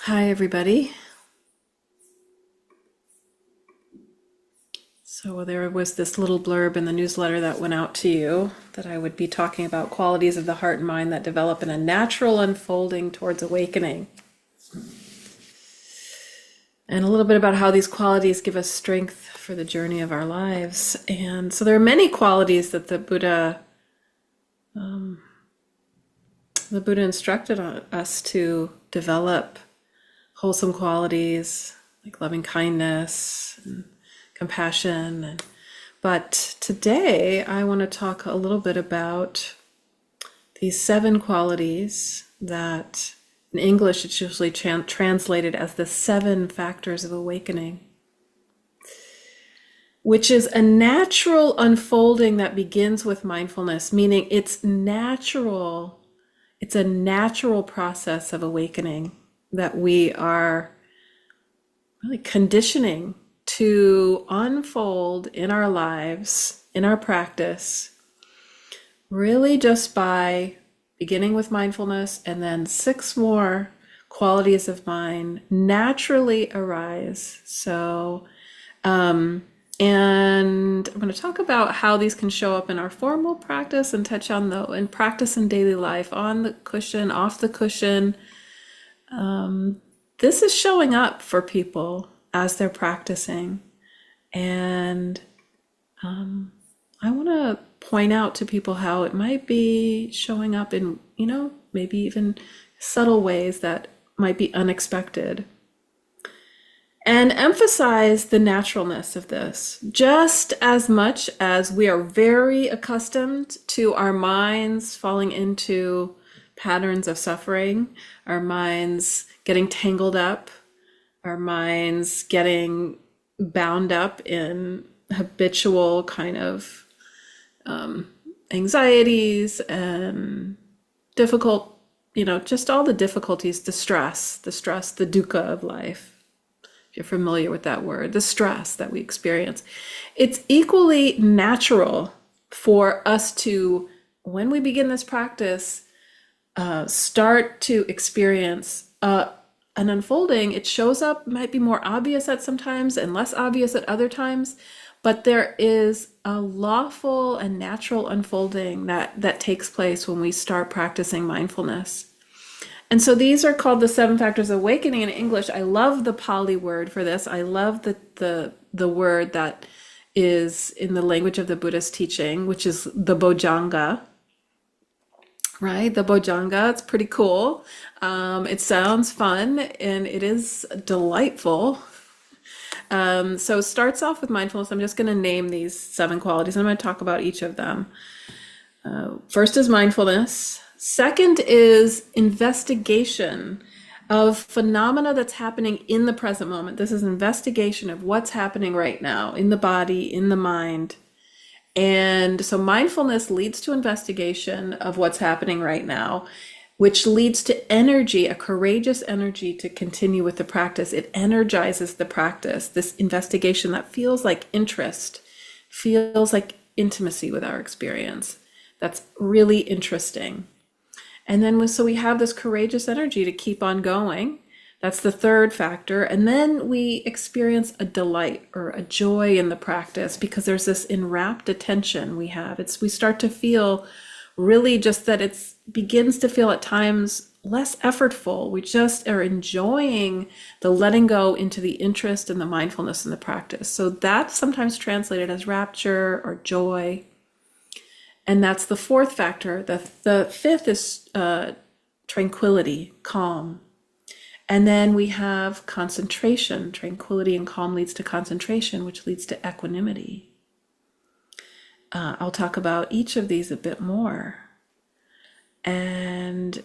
Hi, everybody. So there was this little blurb in the newsletter that went out to you that I would be talking about qualities of the heart and mind that develop in a natural unfolding towards awakening. And a little bit about how these qualities give us strength for the journey of our lives. And so there are many qualities that the Buddha instructed us to develop, wholesome qualities like loving kindness and compassion. But today I want to talk a little bit about these 7 qualities that in English it's usually translated as the 7 factors of awakening, which is a natural unfolding that begins with mindfulness, meaning it's natural. It's a natural process of awakening that we are really conditioning to unfold in our lives, in our practice, really just by beginning with mindfulness, and then 6 more qualities of mind naturally arise. So, and I'm going to talk about how these can show up in our formal practice and touch on in practice in daily life, on the cushion, off the cushion. This is showing up for people as they're practicing. And I want to point out to people how it might be showing up in, maybe even subtle ways that might be unexpected. And emphasize the naturalness of this, just as much as we are very accustomed to our minds falling into patterns of suffering, our minds getting tangled up, our minds getting bound up in habitual kind of anxieties and difficult, just all the difficulties, the stress, the dukkha of life. If you're familiar with that word, the stress that we experience. It's equally natural for us to, when we begin this practice, start to experience an unfolding. It shows up, might be more obvious at some times and less obvious at other times, but there is a lawful and natural unfolding that takes place when we start practicing mindfulness. And so these are called the 7 factors of awakening in English. I love the Pali word for this. I love the word that is in the language of the Buddhist teaching, which is the Bojjhanga. Right? The Bojjhanga, it's pretty cool. It sounds fun and it is delightful. So it starts off with mindfulness. I'm just going to name these 7 qualities. I'm going to talk about each of them. First is mindfulness. Second is investigation of phenomena that's happening in the present moment. This is investigation of what's happening right now in the body, in the mind. And so mindfulness leads to investigation of what's happening right now, which leads to energy, a courageous energy to continue with the practice. It energizes the practice, this investigation that feels like interest, feels like intimacy with our experience. That's really interesting. And then so we have this courageous energy to keep on going. That's the 3rd factor. And then we experience a delight or a joy in the practice because there's this enwrapped attention we have. We start to feel really just that it begins to feel at times less effortful. We just are enjoying the letting go into the interest and the mindfulness in the practice. So that's sometimes translated as rapture or joy. And that's the 4th factor. The 5th is tranquility, calm. And then we have concentration. Tranquility and calm leads to concentration, which leads to equanimity. I'll talk about each of these a bit more. And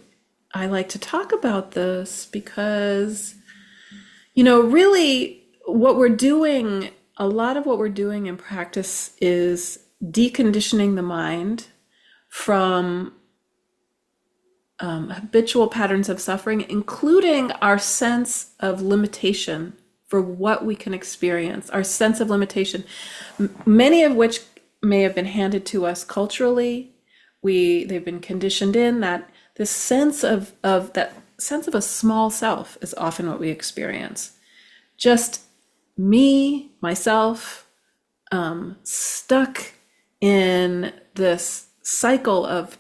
I like to talk about this because, really what we're doing, a lot of what we're doing in practice is deconditioning the mind from habitual patterns of suffering, including our sense of limitation for what we can experience, our sense of limitation, many of which may have been handed to us culturally. They've been conditioned in that this sense of that sense of a small self is often what we experience. Just me, myself, stuck in this cycle of,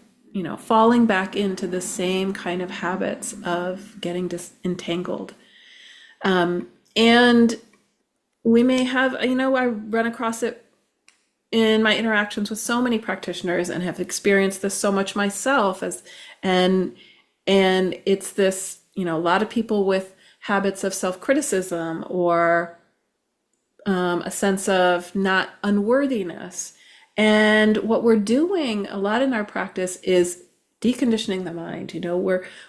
falling back into the same kind of habits of getting entangled. And we may have, I run across it in my interactions with so many practitioners and have experienced this so much myself and it's this, a lot of people with habits of self-criticism or a sense of not unworthiness. And what we're doing a lot in our practice is deconditioning the mind.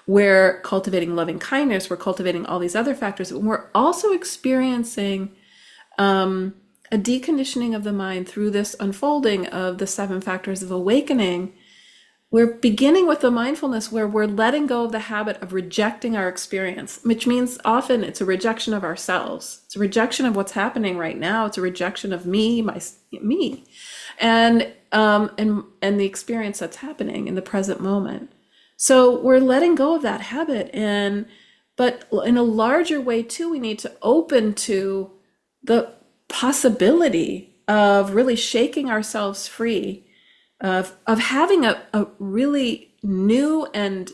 We're cultivating loving kindness, we're cultivating all these other factors, but we're also experiencing a deconditioning of the mind through this unfolding of the 7 factors of awakening. We're beginning with the mindfulness where we're letting go of the habit of rejecting our experience, which means often it's a rejection of ourselves. It's a rejection of what's happening right now. It's a rejection of me, and the experience that's happening in the present moment. So we're letting go of that habit, but in a larger way too, we need to open to the possibility of really shaking ourselves free of having a really new and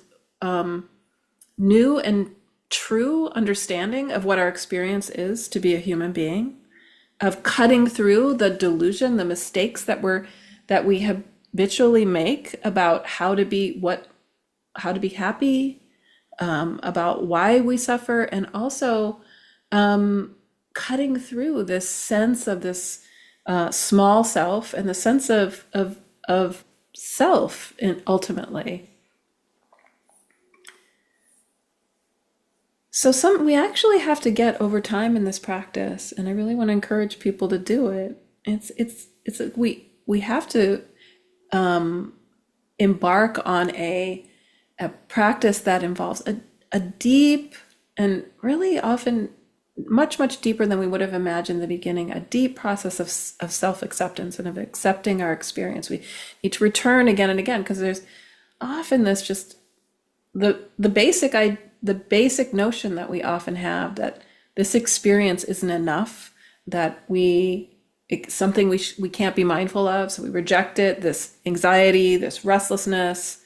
true understanding of what our experience is to be a human being, of cutting through the delusion, the mistakes that we habitually make about how to be happy, about why we suffer, and also cutting through this sense of this small self and the sense of self, and ultimately. So we actually have to get over time in this practice, and I really want to encourage people to do it. We have to embark on a practice that involves a deep and really often much deeper than we would have imagined in the beginning, a deep process of self-acceptance and of accepting our experience. We need to return again and again, because there's often this just the basic notion that we often have that this experience isn't enough, that it's something we can't be mindful of, so we reject it. This anxiety, this restlessness,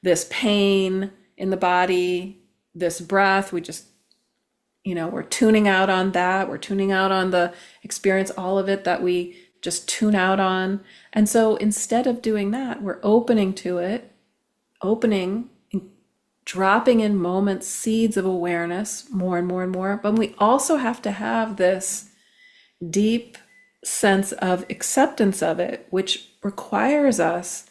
this pain in the body, this breath, we just we're tuning out on that. We're tuning out on the experience, all of it that we just tune out on. And so instead of doing that, we're opening to it, dropping in moments, seeds of awareness, more and more and more. But we also have to have this deep sense of acceptance of it, which requires us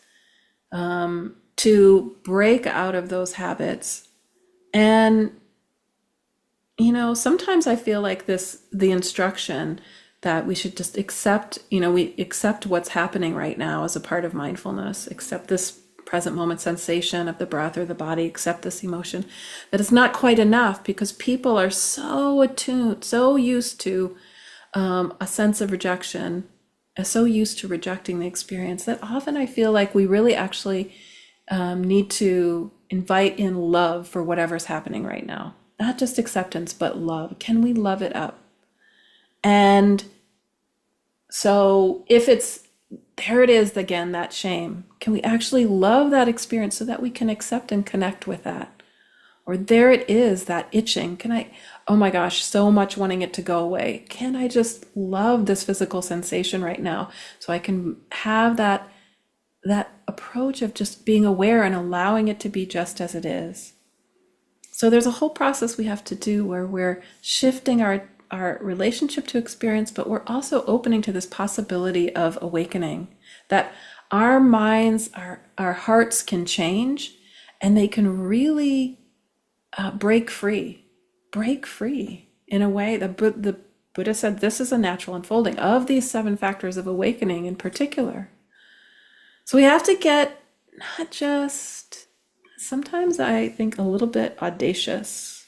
to break out of those habits. And sometimes I feel like the instruction that we should just accept, we accept what's happening right now as a part of mindfulness, accept this present moment sensation of the breath or the body, accept this emotion, that it's not quite enough, because people are so attuned, so used to a sense of rejection, so used to rejecting the experience, that often I feel like we really actually need to invite in love for whatever's happening right now. Not just acceptance, but love. Can we love it up? And so if there it is again, that shame, can we actually love that experience so that we can accept and connect with that? Or there it is, that itching. Oh my gosh, so much wanting it to go away. Can I just love this physical sensation right now so I can have that approach of just being aware and allowing it to be just as it is? So there's a whole process we have to do where we're shifting our relationship to experience, but we're also opening to this possibility of awakening, that our minds, our hearts can change, and they can really break free in a way. The Buddha said this is a natural unfolding of these 7 factors of awakening in particular. So we have to get not just, sometimes I think, a little bit audacious.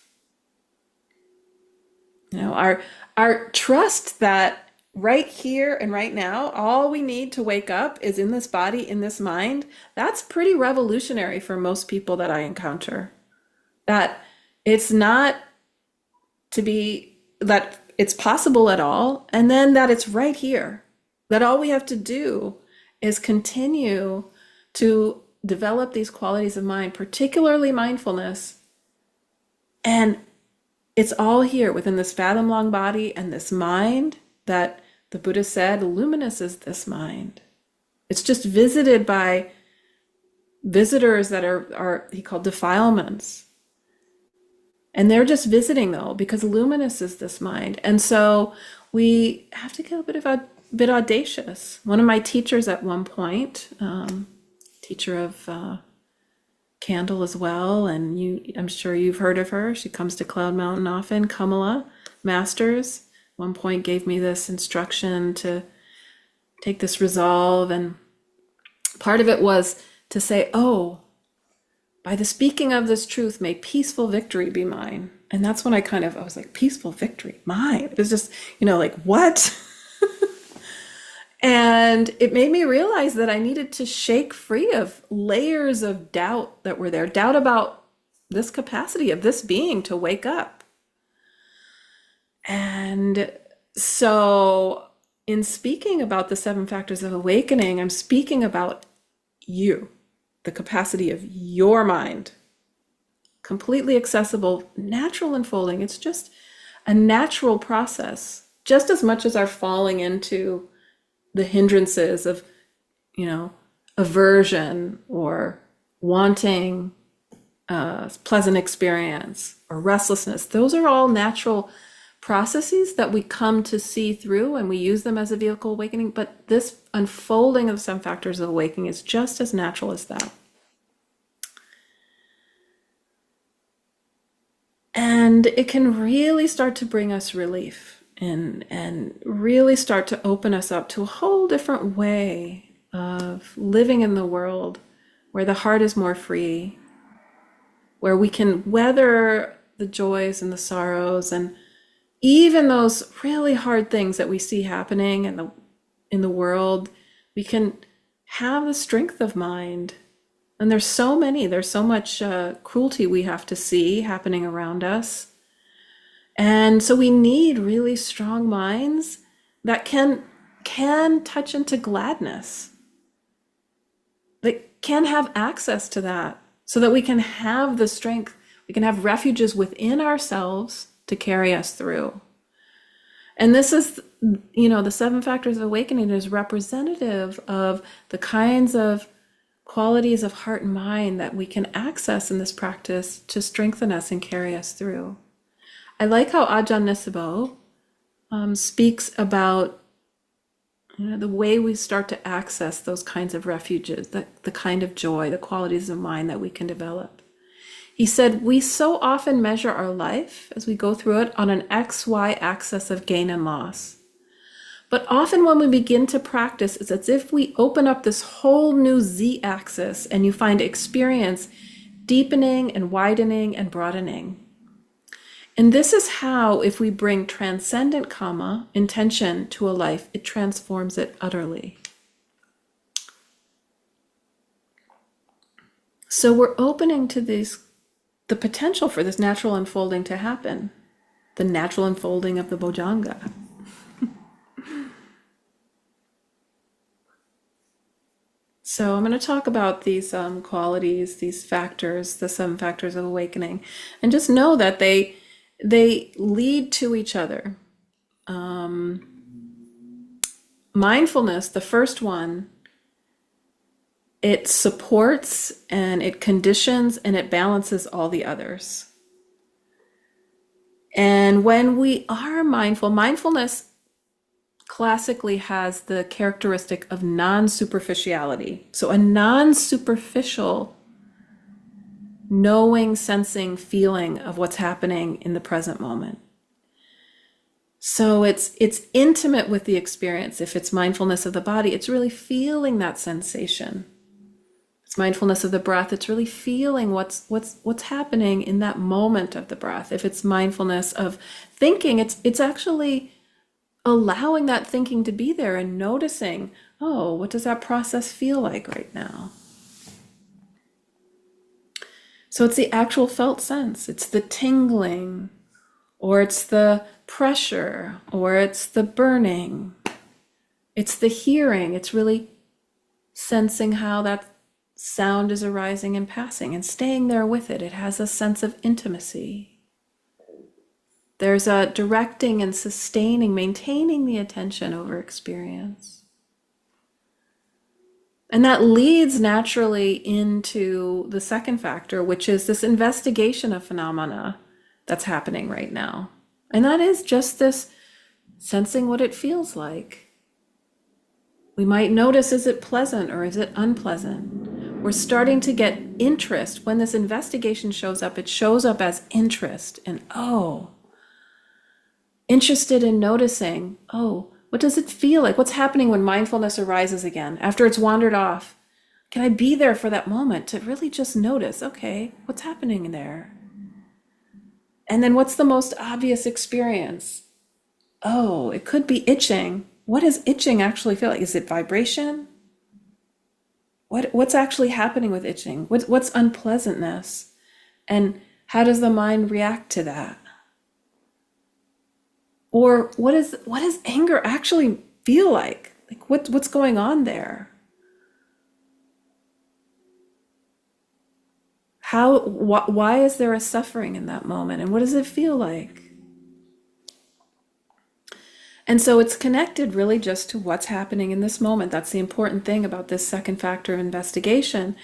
Our trust that right here and right now, all we need to wake up is in this body, in this mind. That's pretty revolutionary for most people that I encounter. That, It's not to be that it's possible at all, and then that it's right here. That all we have to do is continue to develop these qualities of mind, particularly mindfulness, and it's all here within this fathom-long body and this mind that the Buddha said, luminous is this mind. It's just visited by visitors that are he called defilements. And they're just visiting though, because luminous is this mind. And so we have to get a bit audacious. One of my teachers at one point, teacher of Candle as well, and I'm sure you've heard of her. She comes to Cloud Mountain often. Kamala Masters, at one point gave me this instruction to take this resolve, and part of it was to say, oh, by the speaking of this truth, may peaceful victory be mine. And that's when I was like, peaceful victory, mine. It was just, like, what? And it made me realize that I needed to shake free of layers of doubt that were there, doubt about this capacity of this being to wake up. And so in speaking about the 7 factors of awakening, I'm speaking about you, the capacity of your mind, completely accessible, natural unfolding. It's just a natural process, just as much as our falling into the hindrances of, aversion or wanting a pleasant experience or restlessness. Those are all natural processes that we come to see through, and we use them as a vehicle awakening. But this unfolding of some factors of awakening is just as natural as that. And it can really start to bring us relief. And really start to open us up to a whole different way of living in the world, where the heart is more free, where we can weather the joys and the sorrows and even those really hard things that we see happening in the world. We can have the strength of mind. And there's so much cruelty we have to see happening around us. And so we need really strong minds that can touch into gladness, that can have access to that, so that we can have the strength, we can have refuges within ourselves to carry us through. And this is, the 7 factors of awakening is representative of the kinds of qualities of heart and mind that we can access in this practice to strengthen us and carry us through. I like how Ajahn Nisabo speaks about the way we start to access those kinds of refuges, the kind of joy, the qualities of mind that we can develop. He said, we so often measure our life as we go through it on an XY axis of gain and loss. But often when we begin to practice, it's as if we open up this whole new Z axis and you find experience deepening and widening and broadening. And this is how, if we bring transcendent karma, intention, to a life, it transforms it utterly. So we're opening to the potential for this natural unfolding to happen, the natural unfolding of the Bojjhanga. So I'm going to talk about these qualities, these factors, the 7 factors of awakening, and just know that they lead to each other. Mindfulness, the first one, it supports and it conditions and it balances all the others. And when we are mindful, mindfulness classically has the characteristic of non-superficiality. So a non-superficial knowing, sensing, feeling of what's happening in the present moment. So it's intimate with the experience. If it's mindfulness of the body, it's really feeling that sensation. It's mindfulness of the breath, it's really feeling what's happening in that moment of the breath. If it's mindfulness of thinking, it's actually allowing that thinking to be there and noticing, oh, what does that process feel like right now? So it's the actual felt sense. It's the tingling, or it's the pressure, or it's the burning. It's the hearing. It's really sensing how that sound is arising and passing and staying there with it. It has a sense of intimacy. There's a directing and sustaining, maintaining the attention over experience. And that leads naturally into the second factor, which is this investigation of phenomena that's happening right now. And that is just this sensing what it feels like. We might notice, is it pleasant or is it unpleasant? We're starting to get interest. When this investigation shows up, it shows up as interest. And interested in noticing, what does it feel like? What's happening when mindfulness arises again after it's wandered off? Can I be there for that moment to really just notice, okay, what's happening there? And then what's the most obvious experience? It could be itching. What does itching actually feel like? Is it vibration? What's actually happening with itching? What's unpleasantness? And how does the mind react to that? Or what does anger actually feel like? Like what's going on there? Why is there a suffering in that moment? And what does it feel like? And so it's connected really just to what's happening in this moment. That's the important thing about this second factor of investigation.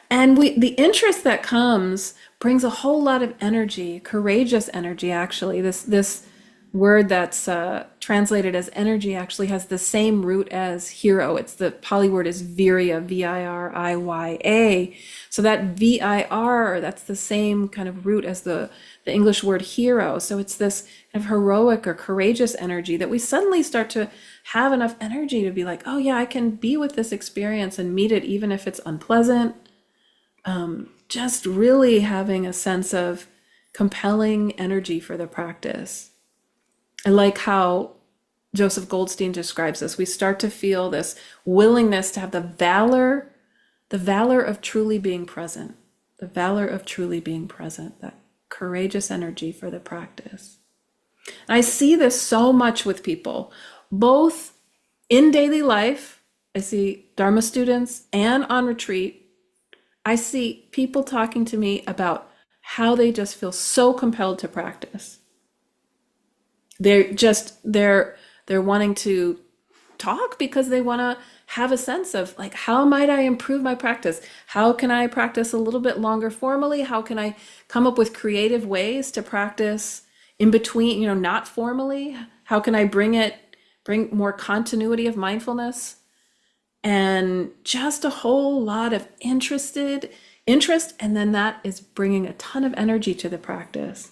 And the interest that comes brings a whole lot of energy, courageous energy, actually. This word that's translated as energy actually has the same root as hero. It's the Pali word is virya, V-I-R-I-Y-A. So that V-I-R, that's the same kind of root as the English word hero. So it's this kind of heroic or courageous energy that we suddenly start to have enough energy to be like, oh yeah, I can be with this experience and meet it even if it's unpleasant. Just really having a sense of compelling energy for the practice. I like how Joseph Goldstein describes this. We start to feel this willingness to have the valor of truly being present, the valor of truly being present, that courageous energy for the practice. And I see this so much with people, both in daily life. I see Dharma students and on retreat. I see people talking to me about how they just feel so compelled to practice. They're wanting to talk because they want to have a sense of like, how might I improve my practice? How can I practice a little bit longer formally? How can I come up with creative ways to practice in between, not formally? How can I bring more continuity of mindfulness? And just a whole lot of interest, and then that is bringing a ton of energy to the practice.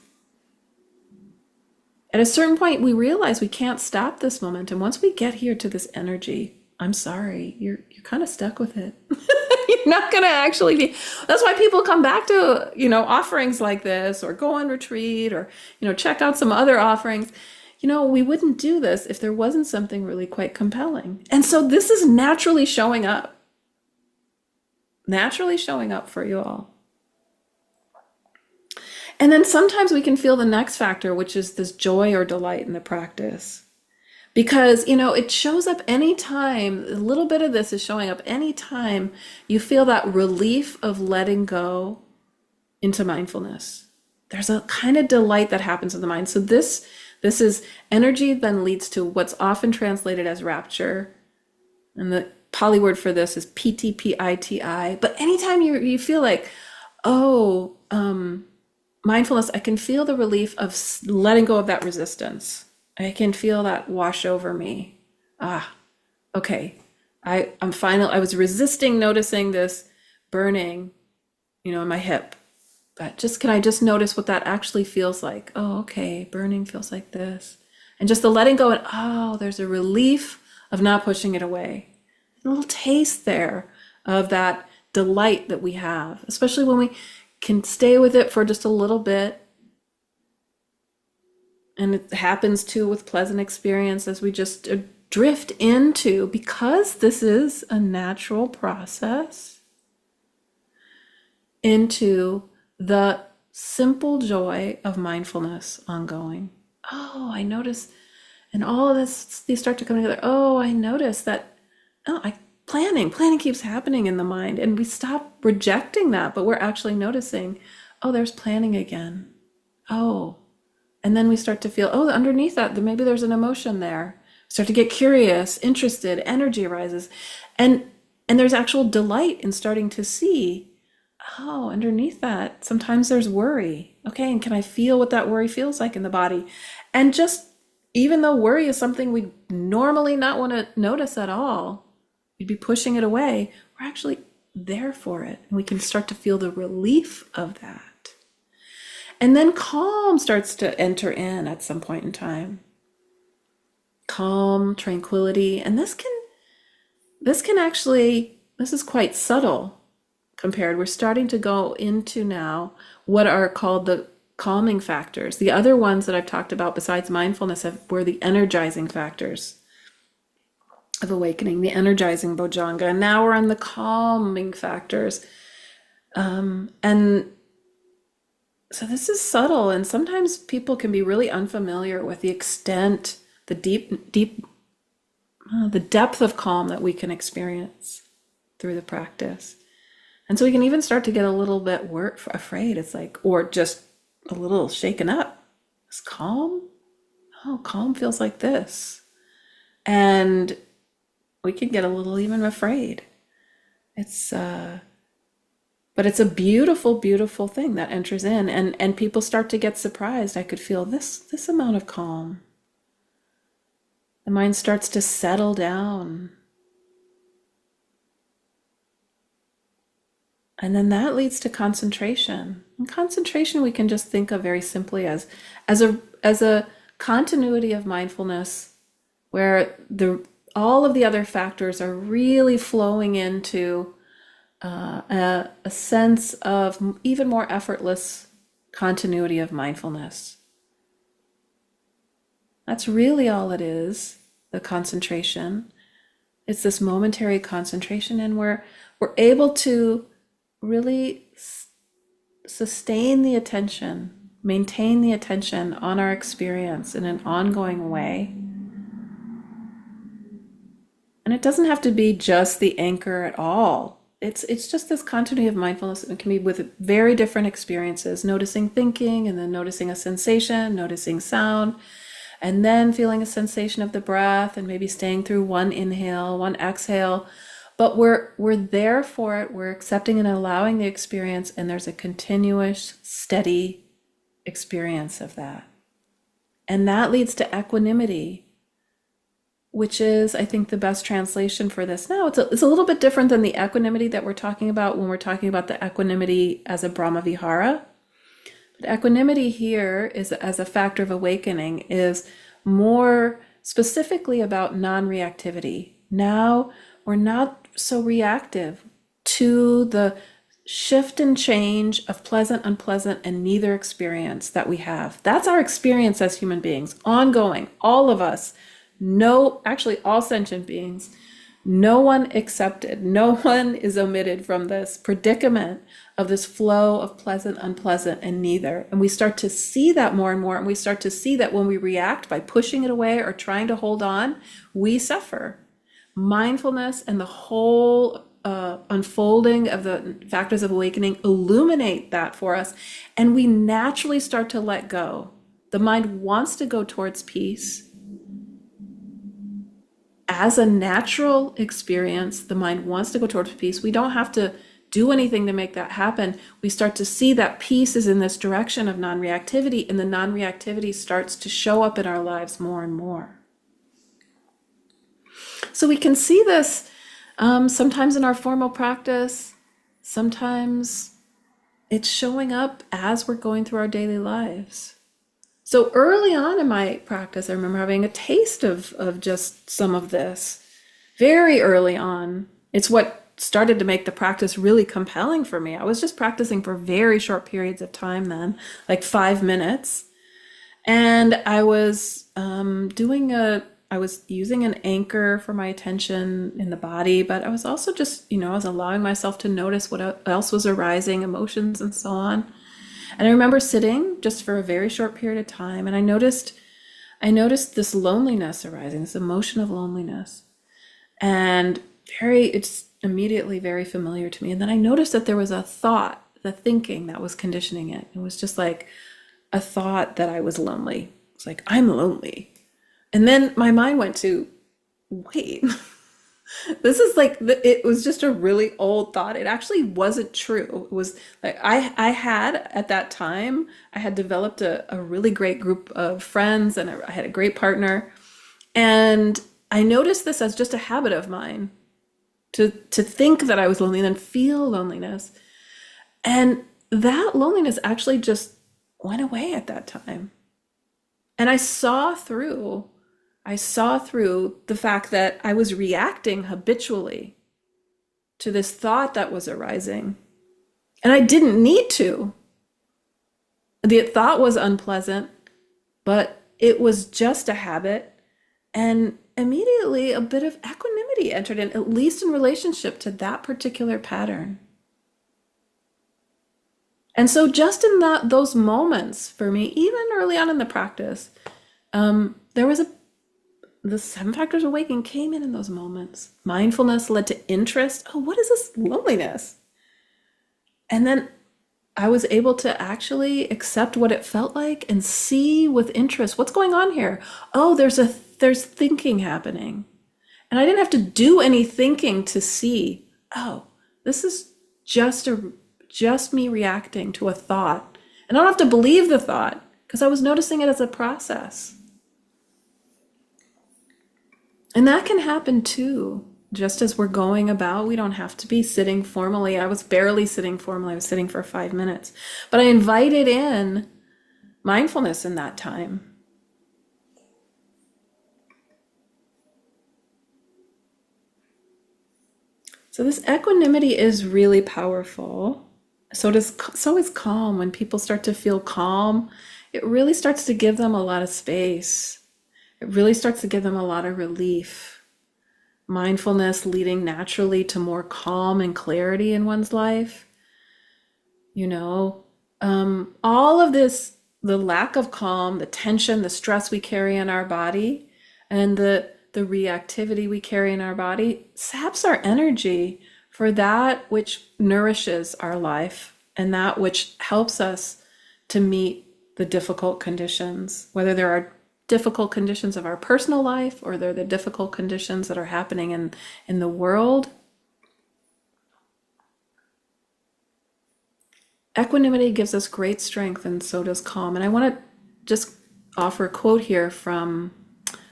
At a certain point, we realize we can't stop this momentum. Once we get here to this energy, I'm sorry, you're kind of stuck with it. You're not going to actually be. That's why people come back to, offerings like this, or go on retreat, or, check out some other offerings. We wouldn't do this if there wasn't something really quite compelling. And so this is naturally showing up for you all. And then sometimes we can feel the next factor, which is this joy or delight in the practice. Because, it shows up anytime, a little bit of this is showing up anytime you feel that relief of letting go into mindfulness. There's a kind of delight that happens in the mind. So this is energy then leads to what's often translated as rapture. And the Pali word for this is piti. But anytime you feel like, mindfulness, I can feel the relief of letting go of that resistance. I can feel that wash over me. Okay. I was resisting noticing this burning, in my hip. But can I just notice what that actually feels like? Okay, burning feels like this. And just the letting go and, there's a relief of not pushing it away. A little taste there of that delight that we have, especially when we can stay with it for just a little bit. And it happens too with pleasant experience as we just drift into, because this is a natural process, into the simple joy of mindfulness ongoing. Oh, I notice, and all of this, these start to come together. Oh, I notice that, planning keeps happening in the mind, and we stop rejecting that, but we're actually noticing, oh, there's planning again. Oh, and then we start to feel, oh, underneath that, maybe there's an emotion there. Start to get curious, interested, energy arises, and there's actual delight in starting to see, oh, underneath that, sometimes there's worry. Okay, and can I feel what that worry feels like in the body? And just, even though worry is something we normally not want to notice at all, we'd be pushing it away, we're actually there for it. And we can start to feel the relief of that. And then calm starts to enter in at some point in time. Calm, tranquility, and this can actually, this is quite subtle compared. We're starting to go into now what are called the calming factors. The other ones that I've talked about besides mindfulness were the energizing factors of awakening, the energizing bojjhanga. And now we're on the calming factors. And so this is subtle, and sometimes people can be really unfamiliar with the extent, the the depth of calm that we can experience through the practice. And so we can even start to get a little bit afraid. It's like, or just a little shaken up. Is calm? Oh, calm feels like this. And we can get a little even afraid. But it's a beautiful, beautiful thing that enters in, and people start to get surprised. I could feel this amount of calm. The mind starts to settle down. And then that leads to concentration. And concentration we can just think of very simply as a continuity of mindfulness where all of the other factors are really flowing into a sense of even more effortless continuity of mindfulness. That's really all it is, the concentration. It's this momentary concentration, and we're able to really sustain the attention, maintain the attention on our experience in an ongoing way. And it doesn't have to be just the anchor at all. It's just this continuity of mindfulness. It can be with very different experiences, noticing thinking, and then noticing a sensation, noticing sound, and then feeling a sensation of the breath, and maybe staying through one inhale, one exhale. But we're there for it. We're accepting and allowing the experience, and there's a continuous, steady experience of that. And that leads to equanimity, which is, I think, the best translation for this now. It's a little bit different than the equanimity that we're talking about when we're talking about the equanimity as a Brahmavihara. But equanimity here is, as a factor of awakening, is more specifically about non-reactivity. Now we're not so reactive to the shift and change of pleasant, unpleasant, and neither experience that we have. That's our experience as human beings, ongoing, all of us. No, actually all sentient beings, no one excepted, no one is omitted from this predicament of this flow of pleasant, unpleasant, and neither. And we start to see that more and more, and we start to see that when we react by pushing it away or trying to hold on, we suffer. Mindfulness and the whole unfolding of the factors of awakening illuminate that for us, and we naturally start to let go. The mind wants to go towards peace. As a natural experience, the mind wants to go towards peace. We don't have to do anything to make that happen. We start to see that peace is in this direction of non-reactivity, and the non-reactivity starts to show up in our lives more and more. So we can see this sometimes in our formal practice, sometimes it's showing up as we're going through our daily lives. So early on in my practice, I remember having a taste of just some of this very early on. It's what started to make the practice really compelling for me. I was just practicing for very short periods of time then, like 5 minutes. And I was I was using an anchor for my attention in the body, but I was also just, I was allowing myself to notice what else was arising, emotions and so on. And I remember sitting just for a very short period of time, and I noticed this loneliness arising, this emotion of loneliness. And it's immediately very familiar to me. And then I noticed that there was a thought, the thinking that was conditioning it. It was just like a thought that I was lonely. It's like, I'm lonely. And then my mind went to, wait, this is like, it was just a really old thought. It actually wasn't true. It was like, I had at that time, I had developed a really great group of friends, and I had a great partner. And I noticed this as just a habit of mine to think that I was lonely and then feel loneliness. And that loneliness actually just went away at that time. And I saw through the fact that I was reacting habitually to this thought that was arising. And I didn't need to. The thought was unpleasant, but it was just a habit. And immediately a bit of equanimity entered in, at least in relationship to that particular pattern. And so just in those moments for me, even early on in the practice, there was the 7 factors of awakening came in those moments. Mindfulness led to interest. Oh, what is this loneliness? And then I was able to actually accept what it felt like and see with interest, what's going on here? Oh, there's thinking happening. And I didn't have to do any thinking to see, oh, this is just me reacting to a thought. And I don't have to believe the thought because I was noticing it as a process. And that can happen too. Just as we're going about, we don't have to be sitting formally. I was barely sitting formally. I was sitting for 5 minutes. But I invited in mindfulness in that time. So this equanimity is really powerful. So is calm. When people start to feel calm, it really starts to give them a lot of space. It really starts to give them a lot of relief. Mindfulness leading naturally to more calm and clarity in one's life. All of this, the lack of calm, the tension, the stress we carry in our body, and the reactivity we carry in our body saps our energy for that which nourishes our life and that which helps us to meet the difficult conditions, whether there are difficult conditions of our personal life or they're the difficult conditions that are happening in the world. Equanimity gives us great strength, and so does calm. And I want to just offer a quote here from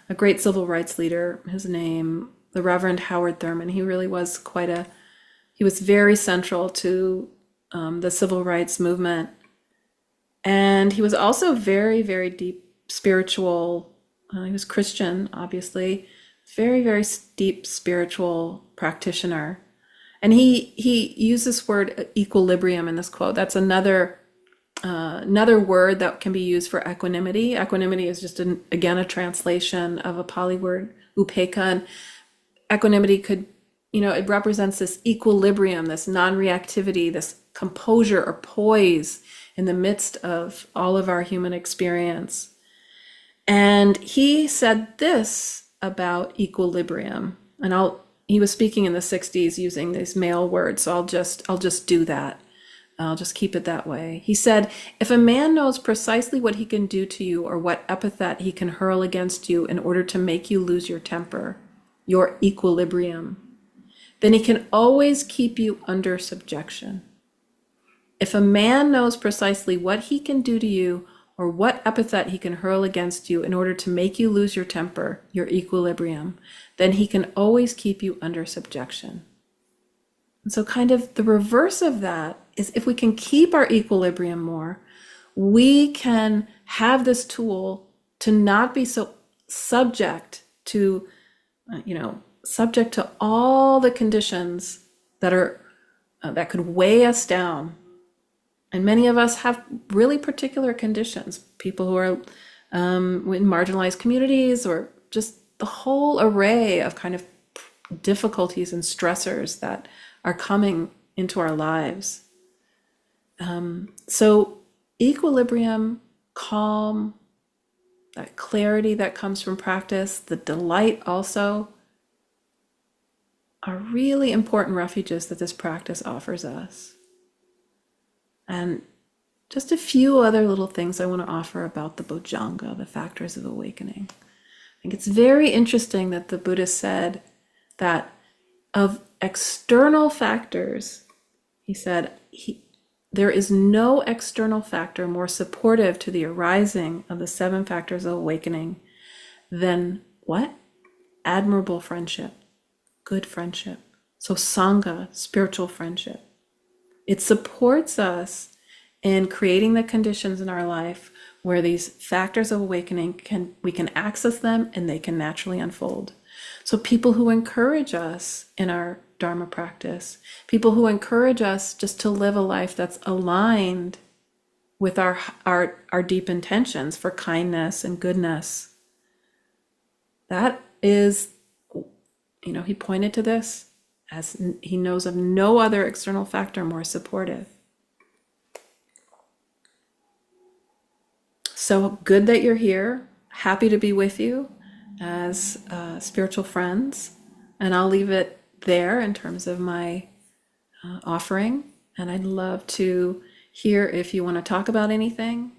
a great civil rights leader, his name, the Reverend Howard Thurman. He really was he was very central to the civil rights movement. And he was also very, very deep spiritual. He was Christian, obviously, very, very deep spiritual practitioner. And he used this word equilibrium in this quote. That's another word that can be used for equanimity. Equanimity is just again a translation of a Pali word, upekkha. And equanimity could, it represents this equilibrium, this non-reactivity, this composure or poise in the midst of all of our human experience. And he said this about equilibrium, and he was speaking in the 60s using these male words, so I'll just do that. I'll just keep it that way. He said, if a man knows precisely what he can do to you or what epithet he can hurl against you in order to make you lose your temper, your equilibrium, then he can always keep you under subjection. If a man knows precisely what he can do to you or what epithet he can hurl against you in order to make you lose your temper, your equilibrium, then he can always keep you under subjection. And so kind of the reverse of that is if we can keep our equilibrium more, we can have this tool to not be so subject to, subject to all the conditions that that could weigh us down. And many of us have really particular conditions, people who are in marginalized communities, or just the whole array of kind of difficulties and stressors that are coming into our lives. So equilibrium, calm, that clarity that comes from practice, the delight also, are really important refuges that this practice offers us. And just a few other little things I want to offer about the Bojjhanga, the factors of awakening. I think it's very interesting that the Buddha said that of external factors, he said, there is no external factor more supportive to the arising of the 7 factors of awakening than what? Admirable friendship, good friendship. So Sangha, spiritual friendship. It supports us in creating the conditions in our life where these factors of awakening we can access them and they can naturally unfold. So people who encourage us in our Dharma practice, people who encourage us just to live a life that's aligned with our deep intentions for kindness and goodness. That is, he pointed to this as he knows of no other external factor more supportive. So good that you're here. Happy to be with you as spiritual friends. And I'll leave it there in terms of my offering. And I'd love to hear if you want to talk about anything.